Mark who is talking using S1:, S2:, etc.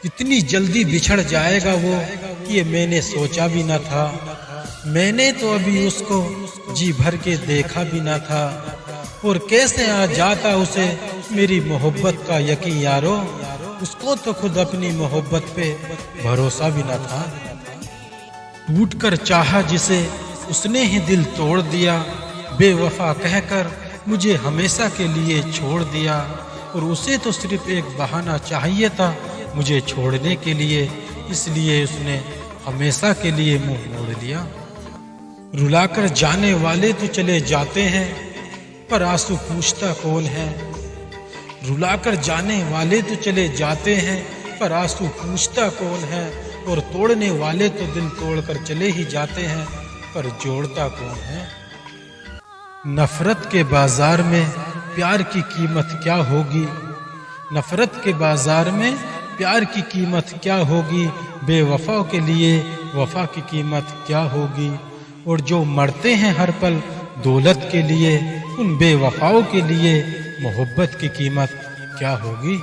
S1: इतनी जल्दी बिछड़ जाएगा वो, ये मैंने सोचा भी न था। मैंने तो अभी उसको जी भर के देखा भी न था, और कैसे आ जाता उसे मेरी मोहब्बत का यकीन यारो। उसको तो खुद अपनी मोहब्बत पे भरोसा भी न था। टूट कर चाहा जिसे उसने ही दिल तोड़ दिया, बेवफा कहकर मुझे हमेशा के लिए छोड़ दिया। और उसे तो सिर्फ एक बहाना चाहिए था मुझे छोड़ने के लिए, इसलिए उसने हमेशा के लिए मुंह मोड़ लिया। रुलाकर जाने वाले तो चले जाते हैं, पर आंसू पूछता कौन है। रुलाकर जाने वाले तो चले जाते हैं, पर आंसू पूछता कौन है। और तोड़ने वाले तो दिल तोड़कर चले ही जाते हैं, पर जोड़ता कौन है। नफरत के बाजार में प्यार की कीमत क्या होगी। नफरत के बाजार में प्यार की कीमत क्या होगी। बेवफाओं के लिए वफा की कीमत क्या होगी। और जो मरते हैं हर पल दौलत के लिए, उन बेवफाओं के लिए मोहब्बत की कीमत क्या होगी।